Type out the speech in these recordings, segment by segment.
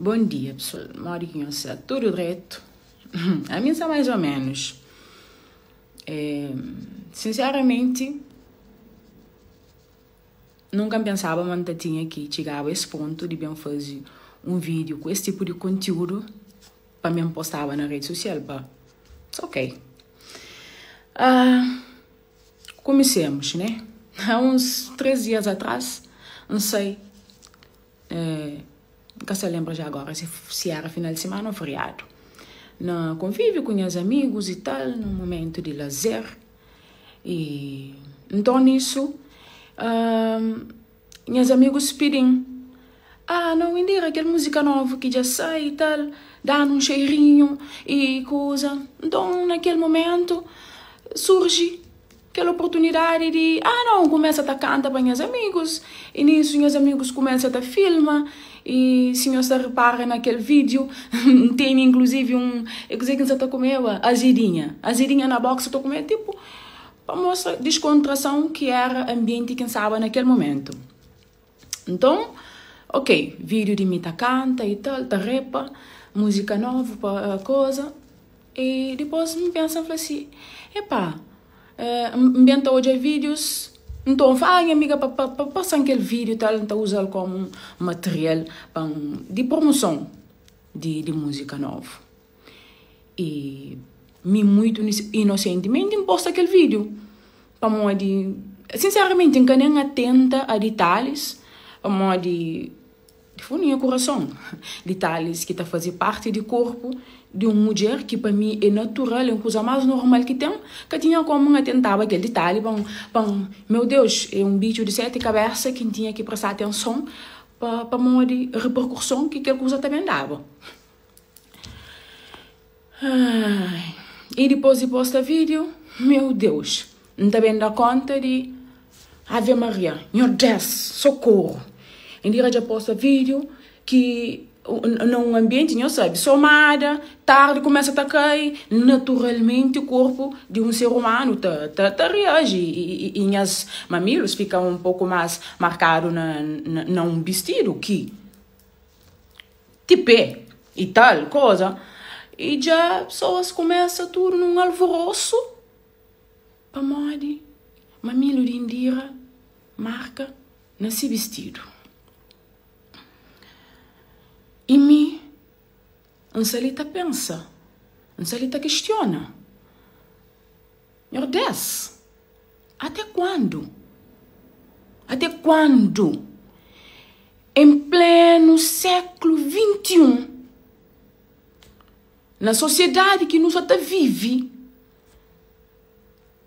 Bom dia, pessoal. Maurinho, tudo direito? A mim está mais ou menos. Sinceramente, nunca pensava que tinha que chegar a esse ponto de bem fazer um vídeo com esse tipo de conteúdo para me postar na rede social. Ok. Comecemos, né? Há uns 3 dias atrás, não sei, nunca se lembra já agora se era final de semana ou feriado. No convívio com meus amigos e tal, num momento de lazer. E então nisso, meus amigos pedem, não Indira, aquela música nova que já sai e tal, dá um cheirinho e coisa. Então naquele momento surge aquela oportunidade de, não, começa a cantar para meus amigos, e nisso meus amigos começam a filmar, e se você repara naquele vídeo, tem inclusive eu sei que você está comendo azedinha na box, eu estou comendo, tipo, para mostrar descontração que era ambiente que estava naquele momento. Então, ok, vídeo de mita canta e tal, repa, música nova, para coisa, e depois me pensa assim, ambienta hoje vídeos, então vai amiga para passar aquele vídeo tal, então usar como material de promoção de música nova. E me muito inocentemente imposto aquele vídeo para modo de, sinceramente, nunca nem atenta a detalhes, para modo de funinha coração, detalhes que está fazendo parte do corpo de uma mulher que para mim é natural, é uma coisa mais normal que tem, que tinha como atentava aquele detalhe, meu Deus, é um bicho de 7 cabeças que tinha que prestar atenção para uma de repercussão que aquela coisa também dava. E depois de postar vídeo, meu Deus, não está bem da conta de Ave Maria, meu Deus, socorro. Indira já posta vídeo que num ambiente, não sabe, somada, tarde começa a cair, naturalmente o corpo de um ser humano reage e as mamilos ficam um pouco mais marcados num vestido que tipé e tal coisa, e já pessoas começam tudo num alvoroço para morrer, mamilo de Indira marca nesse vestido. E me, Anselita pensa, Anselita questiona. Meu Deus, até quando? Até quando? Em pleno século XXI, na sociedade que nós até vive,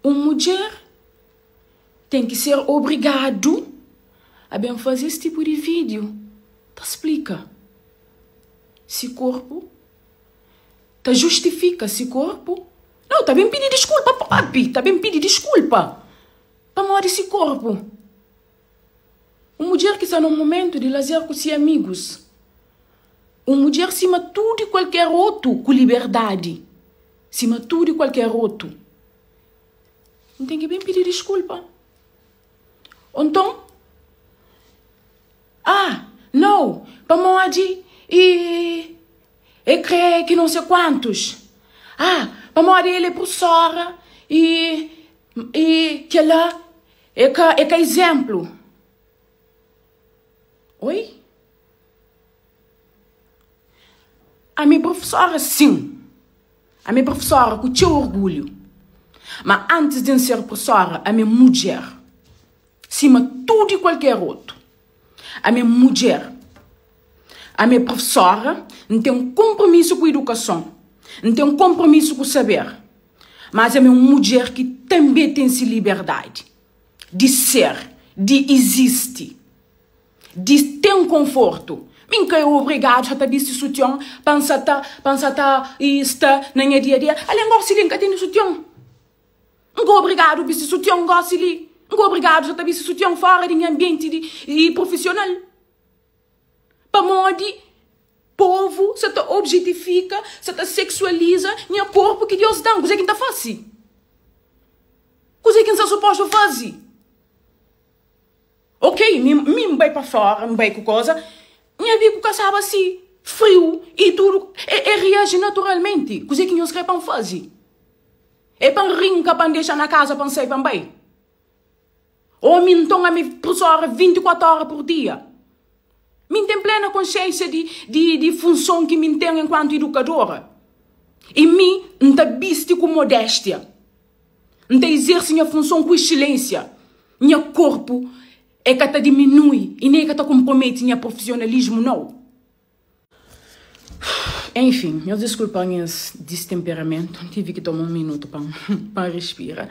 uma mulher tem que ser obrigado a bem fazer esse tipo de vídeo. Tá explica. Se corpo, tá justifica se corpo. Não, tá bem pedir desculpa, papi, tá bem pedir desculpa. Para morrer esse corpo. Uma mulher que está num momento de lazer com seus amigos. Uma mulher cima tudo e qualquer outro com liberdade. Cima tudo e qualquer outro. Não tem que bem pedir desculpa. Então, não, para morrer e creio que não sei quantos. Para morrer ele é professora e que ela é que exemplo. Oi? A minha professora, sim. A minha professora, com teu orgulho. Mas antes de ser professora, a minha mulher, cima tudo e qualquer outro. A minha mulher, a minha professora, não tem um compromisso com a educação, não tem um compromisso com o saber, mas é uma mulher que também tem essa liberdade de ser, de existir, de ter um conforto. Nunca é obrigado a ter esse sutiã, pensar isto na minha dia a dia. Além de nunca tem sutiã. Nunca é obrigado a ter esse sutiã, nunca é obrigado a ter esse sutiã fora de ambiente profissional. Para modo povo, você te objetifica, você te sexualiza, no corpo que Deus dá. Coisa que não faz. Coisa que não está suposto fazer. Ok, me vai para fora, me vai com coisa. Minha vida sabe assim, frio e tudo, reage naturalmente. Coisa que nós queremos fazer. É para rincar, para deixar na casa, para sair também. Ou então a minha professora 24 horas por dia. Me tem plena consciência de função que me tem enquanto educadora. E me não viste com modéstia. Não exerce minha função com excelência. Meu corpo é que diminui e nem que compromete meu profissionalismo, não. Enfim, eu desculpa esse destemperamento. Tive que tomar um minuto para respirar.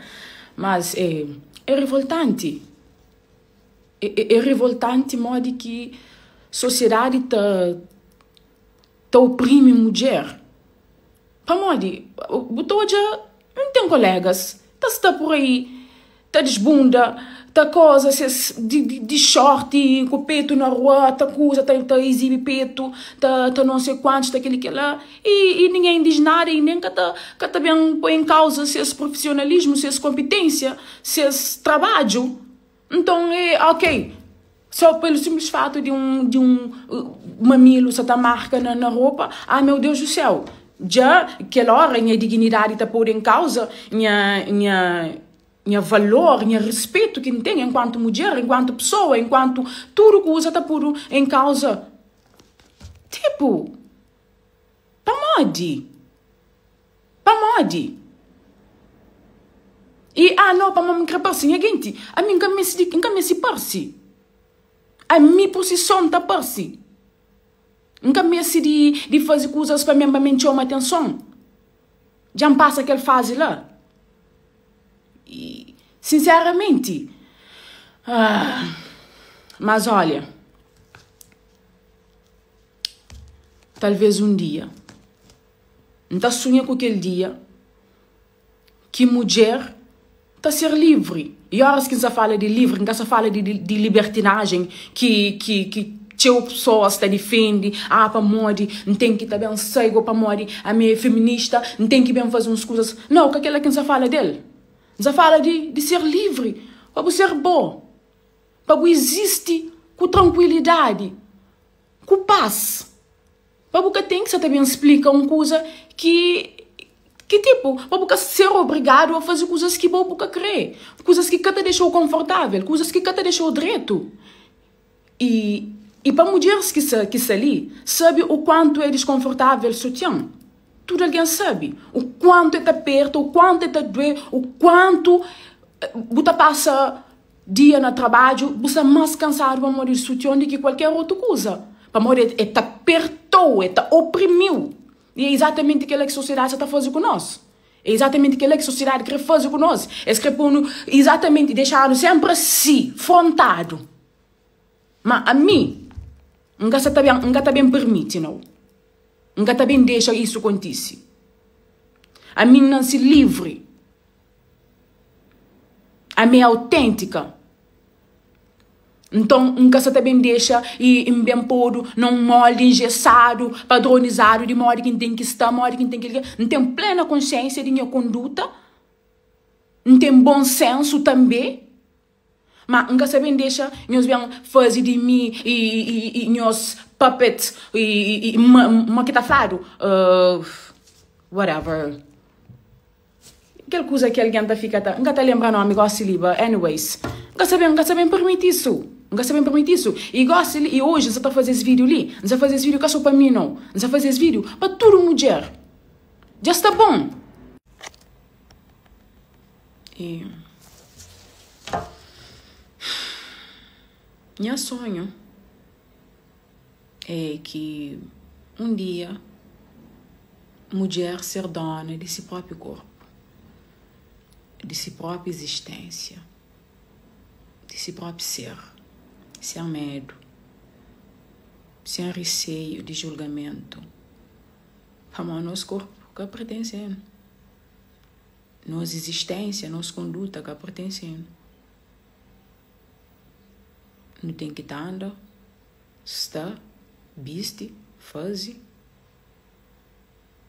Mas é revoltante. É revoltante modo que a sociedade tá oprime a mulher. Para modo, não tem colegas. Tá por aí, tá desbunda, tá coisa de short, com peito na rua, tá coisa, tá exibe peito, tá não sei quantos, tá aquele que lá, e ninguém diz nada, e nem que tá bem põe em causa seus profissionalismo, suas competência, seus trabalho. Então, ok, só pelo simples fato de um mamilo, se tá marca na roupa, meu Deus do céu. Já aquela hora, minha dignidade está por em causa, minha valor, minha respeito que tem enquanto mulher, enquanto pessoa, enquanto tudo que usa está por em causa. Tipo, para modi. E, não, para me crepar-se, gente, a mim nunca me se parse. A mim posição está parse. Nunca me de fazer coisas para me chamar atenção. Já me passa aquele fase lá. E, sinceramente, mas olha, talvez um dia, não sonha com aquele dia que mulher está ser livre. E horas que se fala de livre, nunca se fala de libertinagem, que pessoas que defendem, para morrer, não tem que estar bem cego para morrer, a minha feminista, não tem que bem fazer umas coisas. Não, que aquela que não se fala dele. Não se fala de ser livre, para ser bom, para existir com tranquilidade, com paz. Para você tem que você também explicar uma coisa que tipo, para você ser obrigado a fazer coisas que você quer, coisas que te deixou confortável, coisas que te deixou direito. E para mulheres que se ali, sabe o quanto é desconfortável o sutiã. Tudo alguém sabe. O quanto é perto, o quanto é doer, o quanto você passa dia no trabalho, você é mais cansado para morrer sutiã do que qualquer outra coisa. Para morrer, é apertou, é oprimiu. E é exatamente aquilo que a sociedade está fazendo com nós. É exatamente aquilo que a sociedade quer fazer com nós. É exatamente deixar sempre assim, frontado. Mas a mim, nunca está bem permite, não. Nunca está bem deixa isso acontecer. A mim não se livre. A mim é autêntica. Então, nunca está bem deixa e bem pôr num molde engessado, padronizado, de modo que tem que estar, modo que tem que ligar. Não tem plena consciência de minha conduta. Não tem bom senso também. Mas nunca se bem deixa, nós bem fazer de mim e nós puppets e uma que tá falado, whatever. Aquela coisa que alguém tá fica, nunca tá lembrando, amigo, se liba, anyways. Nunca sabem permitir isso. Nunca sabem permitir isso. E hoje você tá fazendo esse vídeo ali, não você fazer esse vídeo que é só para mim, não. Você fazer esse vídeo para toda mulher. Já está bom. E meu sonho é que um dia mulher ser dona de seu próprio corpo, de sua própria existência, de seu próprio ser, sem medo, sem receio de julgamento. Para nosso corpo que pertencendo, nossa existência, nossa conduta que pertencendo. Não tem que estar andando, está, viste, faz.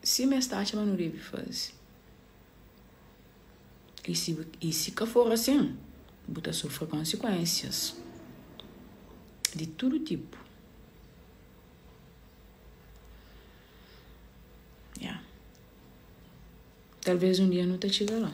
Se me está, mas não deve fazer. E se que for assim, você sofre consequências de todo tipo. Talvez um dia não te chega lá.